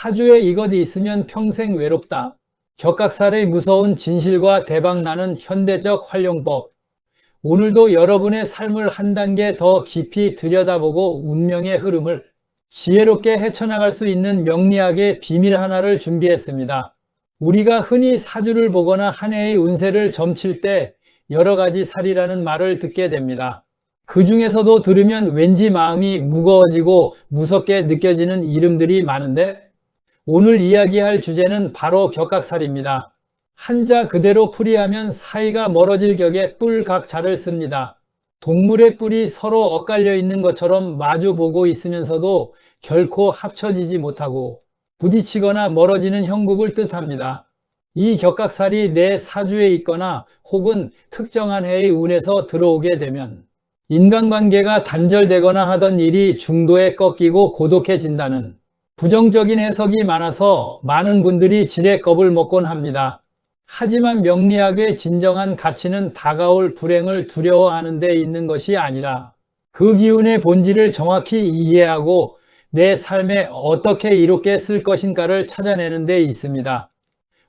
사주에 이것이 있으면 평생 외롭다. 격각살의 무서운 진실과 대박나는 현대적 활용법. 오늘도 여러분의 삶을 한 단계 더 깊이 들여다보고 운명의 흐름을 지혜롭게 헤쳐나갈 수 있는 명리학의 비밀 하나를 준비했습니다. 우리가 흔히 사주를 보거나 한 해의 운세를 점칠 때 여러 가지 살이라는 말을 듣게 됩니다. 그 중에서도 들으면 왠지 마음이 무거워지고 무섭게 느껴지는 이름들이 많은데 오늘 이야기할 주제는 바로 격각살입니다. 한자 그대로 풀이하면 사이가 멀어질 격에 뿔각자를 씁니다. 동물의 뿔이 서로 엇갈려 있는 것처럼 마주 보고 있으면서도 결코 합쳐지지 못하고 부딪히거나 멀어지는 형국을 뜻합니다. 이 격각살이 내 사주에 있거나 혹은 특정한 해의 운에서 들어오게 되면 인간관계가 단절되거나 하던 일이 중도에 꺾이고 고독해진다는 부정적인 해석이 많아서 많은 분들이 지레 겁을 먹곤 합니다. 하지만 명리학의 진정한 가치는 다가올 불행을 두려워하는 데 있는 것이 아니라 그 기운의 본질을 정확히 이해하고 내 삶에 어떻게 이롭게 쓸 것인가를 찾아내는 데 있습니다.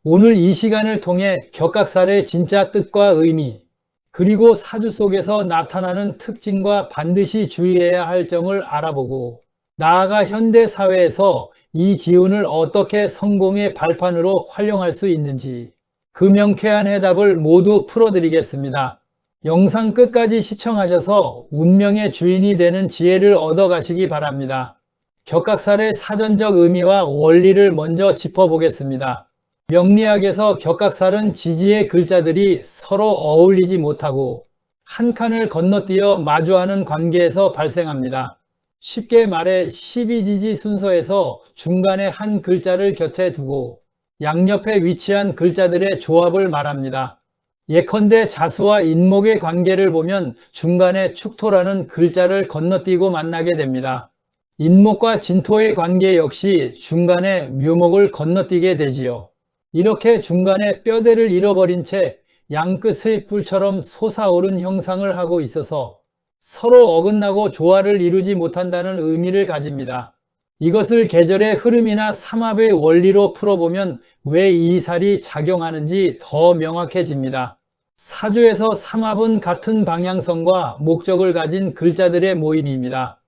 오늘 이 시간을 통해 격각살의 진짜 뜻과 의미, 그리고 사주 속에서 나타나는 특징과 반드시 주의해야 할 점을 알아보고 나아가 현대 사회에서 이 기운을 어떻게 성공의 발판으로 활용할 수 있는지 그 명쾌한 해답을 모두 풀어드리겠습니다. 영상 끝까지 시청하셔서 운명의 주인이 되는 지혜를 얻어가시기 바랍니다. 격각살의 사전적 의미와 원리를 먼저 짚어보겠습니다. 명리학에서 격각살은 지지의 글자들이 서로 어울리지 못하고 한 칸을 건너뛰어 마주하는 관계에서 발생합니다. 쉽게 말해 12지지 순서에서 중간에 한 글자를 곁에 두고 양옆에 위치한 글자들의 조합을 말합니다. 예컨대 자수와 인목의 관계를 보면 중간에 축토라는 글자를 건너뛰고 만나게 됩니다. 인목과 진토의 관계 역시 중간에 묘목을 건너뛰게 되지요. 이렇게 중간에 뼈대를 잃어버린 채 양끝의 뿔처럼 솟아오른 형상을 하고 있어서 서로 어긋나고 조화를 이루지 못한다는 의미를 가집니다. 이것을 계절의 흐름이나 삼합의 원리로 풀어보면 왜 이 살이 작용하는지 더 명확해집니다. 사주에서 삼합은 같은 방향성과 목적을 가진 글자들의 모임입니다.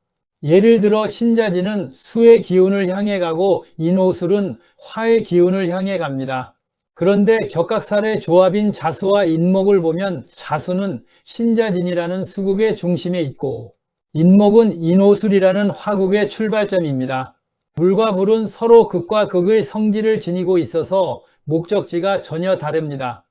예를 들어 신자지는 수의 기운을 향해 가고 인호술은 화의 기운을 향해 갑니다. 그런데 격각살의 조합인 자수와 인목을 보면 자수는 신자진이라는 수국의 중심에 있고 인목은 인호술이라는 화국의 출발점입니다. 불과 불은 서로 극과 극의 성질을 지니고 있어서 목적지가 전혀 다릅니다.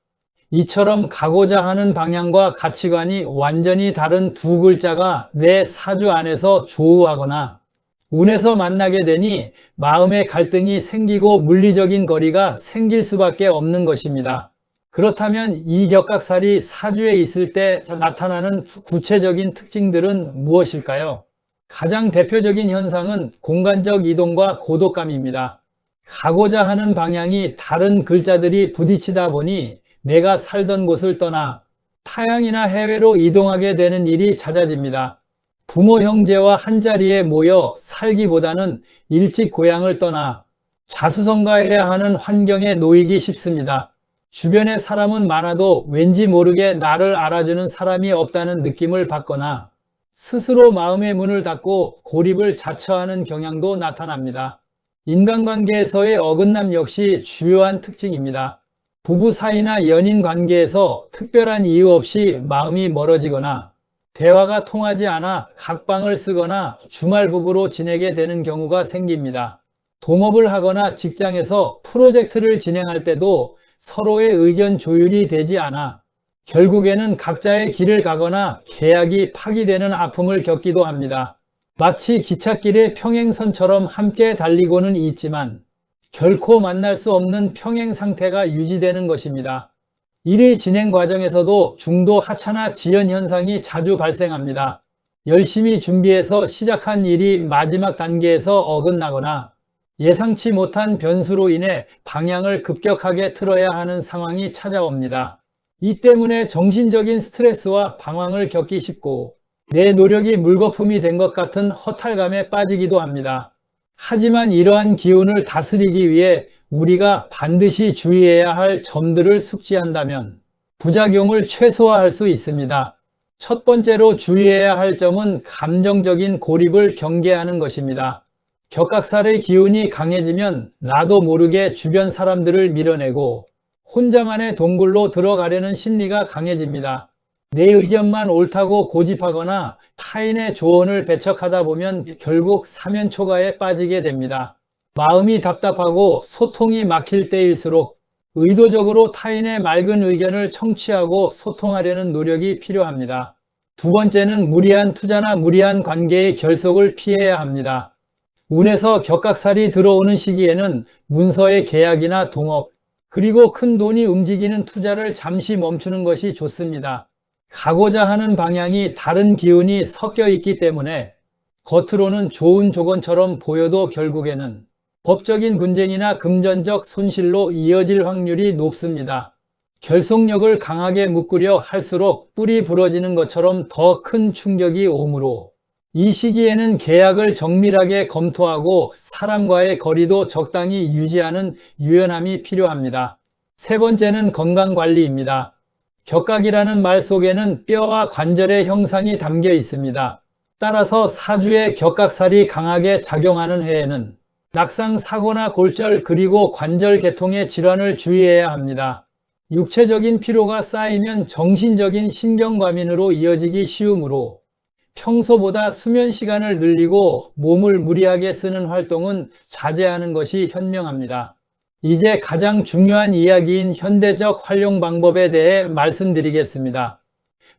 이처럼 가고자 하는 방향과 가치관이 완전히 다른 두 글자가 내 사주 안에서 조우하거나 운에서 만나게 되니 마음의 갈등이 생기고 물리적인 거리가 생길 수밖에 없는 것입니다. 그렇다면 이 격각살이 사주에 있을 때 나타나는 구체적인 특징들은 무엇일까요? 가장 대표적인 현상은 공간적 이동과 고독감입니다. 가고자 하는 방향이 다른 글자들이 부딪히다 보니 내가 살던 곳을 떠나 타향이나 해외로 이동하게 되는 일이 잦아집니다. 부모 형제와 한자리에 모여 살기보다는 일찍 고향을 떠나 자수성가해야 하는 환경에 놓이기 쉽습니다. 주변에 사람은 많아도 왠지 모르게 나를 알아주는 사람이 없다는 느낌을 받거나 스스로 마음의 문을 닫고 고립을 자처하는 경향도 나타납니다. 인간관계에서의 어긋남 역시 주요한 특징입니다. 부부 사이나 연인 관계에서 특별한 이유 없이 마음이 멀어지거나 대화가 통하지 않아 각방을 쓰거나 주말 부부로 지내게 되는 경우가 생깁니다. 동업을 하거나 직장에서 프로젝트를 진행할 때도 서로의 의견 조율이 되지 않아 결국에는 각자의 길을 가거나 계약이 파기되는 아픔을 겪기도 합니다. 마치 기찻길의 평행선처럼 함께 달리고는 있지만 결코 만날 수 없는 평행 상태가 유지되는 것입니다. 일의 진행 과정에서도 중도 하차나 지연 현상이 자주 발생합니다. 열심히 준비해서 시작한 일이 마지막 단계에서 어긋나거나 예상치 못한 변수로 인해 방향을 급격하게 틀어야 하는 상황이 찾아옵니다. 이 때문에 정신적인 스트레스와 방황을 겪기 쉽고 내 노력이 물거품이 된 것 같은 허탈감에 빠지기도 합니다. 하지만 이러한 기운을 다스리기 위해 우리가 반드시 주의해야 할 점들을 숙지한다면 부작용을 최소화할 수 있습니다. 첫 번째로 주의해야 할 점은 감정적인 고립을 경계하는 것입니다. 격각살의 기운이 강해지면 나도 모르게 주변 사람들을 밀어내고 혼자만의 동굴로 들어가려는 심리가 강해집니다. 내 의견만 옳다고 고집하거나 타인의 조언을 배척하다 보면 결국 사면초가에 빠지게 됩니다. 마음이 답답하고 소통이 막힐 때일수록 의도적으로 타인의 맑은 의견을 청취하고 소통하려는 노력이 필요합니다. 두 번째는 무리한 투자나 무리한 관계의 결속을 피해야 합니다. 운에서 격각살이 들어오는 시기에는 문서의 계약이나 동업, 그리고 큰 돈이 움직이는 투자를 잠시 멈추는 것이 좋습니다. 가고자 하는 방향이 다른 기운이 섞여 있기 때문에 겉으로는 좋은 조건처럼 보여도 결국에는 법적인 분쟁이나 금전적 손실로 이어질 확률이 높습니다. 결속력을 강하게 묶으려 할수록 뿔이 부러지는 것처럼 더 큰 충격이 오므로 이 시기에는 계약을 정밀하게 검토하고 사람과의 거리도 적당히 유지하는 유연함이 필요합니다. 세 번째는 건강관리입니다. 격각이라는 말 속에는 뼈와 관절의 형상이 담겨 있습니다. 따라서 사주에 격각살이 강하게 작용하는 해에는 낙상, 사고나 골절 그리고 관절 계통의 질환을 주의해야 합니다. 육체적인 피로가 쌓이면 정신적인 신경과민으로 이어지기 쉬우므로 평소보다 수면 시간을 늘리고 몸을 무리하게 쓰는 활동은 자제하는 것이 현명합니다. 이제 가장 중요한 이야기인 현대적 활용 방법에 대해 말씀드리겠습니다.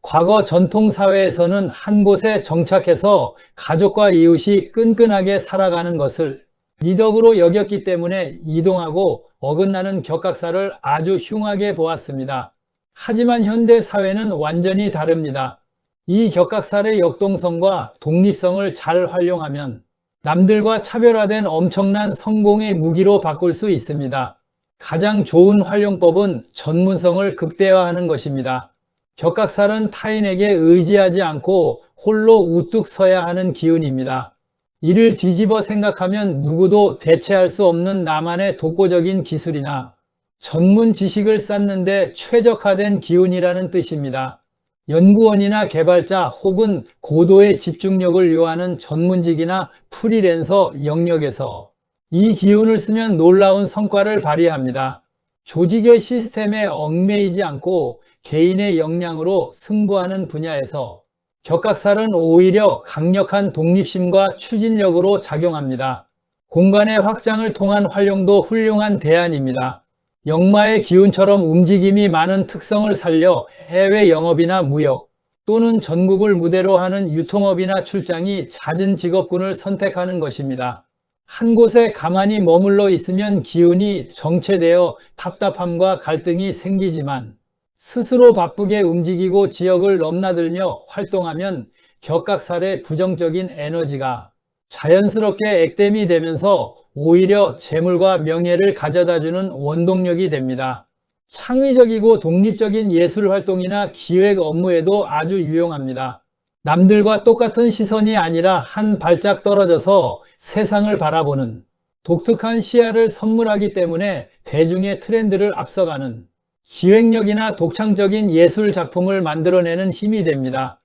과거 전통사회에서는 한 곳에 정착해서 가족과 이웃이 끈끈하게 살아가는 것을 미덕으로 여겼기 때문에 이동하고 어긋나는 격각살을 아주 흉하게 보았습니다. 하지만 현대 사회는 완전히 다릅니다. 이 격각살의 역동성과 독립성을 잘 활용하면 남들과 차별화된 엄청난 성공의 무기로 바꿀 수 있습니다. 가장 좋은 활용법은 전문성을 극대화하는 것입니다. 격각살은 타인에게 의지하지 않고 홀로 우뚝 서야 하는 기운입니다. 이를 뒤집어 생각하면 누구도 대체할 수 없는 나만의 독보적인 기술이나 전문 지식을 쌓는데 최적화된 기운이라는 뜻입니다. 연구원이나 개발자 혹은 고도의 집중력을 요하는 전문직이나 프리랜서 영역에서 이 기운을 쓰면 놀라운 성과를 발휘합니다. 조직의 시스템에 얽매이지 않고 개인의 역량으로 승부하는 분야에서 격각살은 오히려 강력한 독립심과 추진력으로 작용합니다. 공간의 확장을 통한 활용도 훌륭한 대안입니다. 역마의 기운처럼 움직임이 많은 특성을 살려 해외 영업이나 무역 또는 전국을 무대로 하는 유통업이나 출장이 잦은 직업군을 선택하는 것입니다. 한 곳에 가만히 머물러 있으면 기운이 정체되어 답답함과 갈등이 생기지만 스스로 바쁘게 움직이고 지역을 넘나들며 활동하면 격각살의 부정적인 에너지가 자연스럽게 액땜이 되면서 오히려 재물과 명예를 가져다주는 원동력이 됩니다. 창의적이고 독립적인 예술 활동이나 기획 업무에도 아주 유용합니다. 남들과 똑같은 시선이 아니라 한 발짝 떨어져서 세상을 바라보는 독특한 시야를 선물하기 때문에 대중의 트렌드를 앞서가는 기획력이나 독창적인 예술 작품을 만들어내는 힘이 됩니다.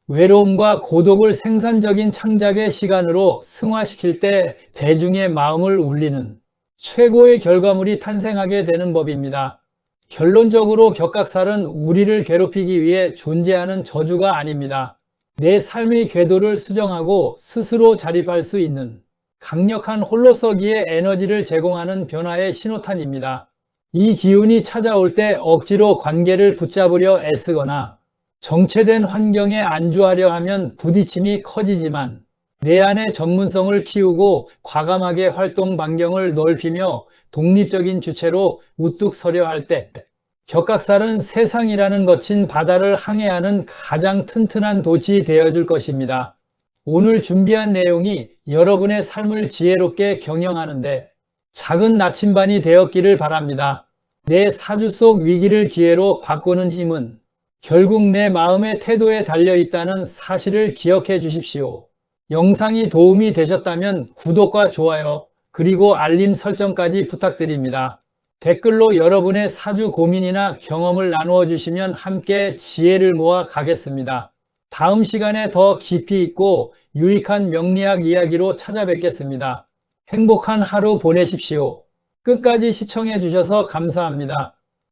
외로움과 고독을 생산적인 창작의 시간으로 승화시킬 때 대중의 마음을 울리는 최고의 결과물이 탄생하게 되는 법입니다. 결론적으로 격각살은 우리를 괴롭히기 위해 존재하는 저주가 아닙니다. 내 삶의 궤도를 수정하고 스스로 자립할 수 있는 강력한 홀로서기의 에너지를 제공하는 변화의 신호탄입니다. 이 기운이 찾아올 때 억지로 관계를 붙잡으려 애쓰거나 정체된 환경에 안주하려 하면 부딪힘이 커지지만 내 안의 전문성을 키우고 과감하게 활동 반경을 넓히며 독립적인 주체로 우뚝 서려 할 때 격각살은 세상이라는 거친 바다를 항해하는 가장 튼튼한 돛이 되어줄 것입니다. 오늘 준비한 내용이 여러분의 삶을 지혜롭게 경영하는데 작은 나침반이 되었기를 바랍니다. 내 사주 속 위기를 기회로 바꾸는 힘은 결국 내 마음의 태도에 달려 있다는 사실을 기억해 주십시오. 영상이 도움이 되셨다면 구독과 좋아요, 그리고 알림 설정까지 부탁드립니다. 댓글로 여러분의 사주 고민이나 경험을 나누어 주시면 함께 지혜를 모아 가겠습니다. 다음 시간에 더 깊이 있고 유익한 명리학 이야기로 찾아뵙겠습니다. 행복한 하루 보내십시오. 끝까지 시청해 주셔서 감사합니다.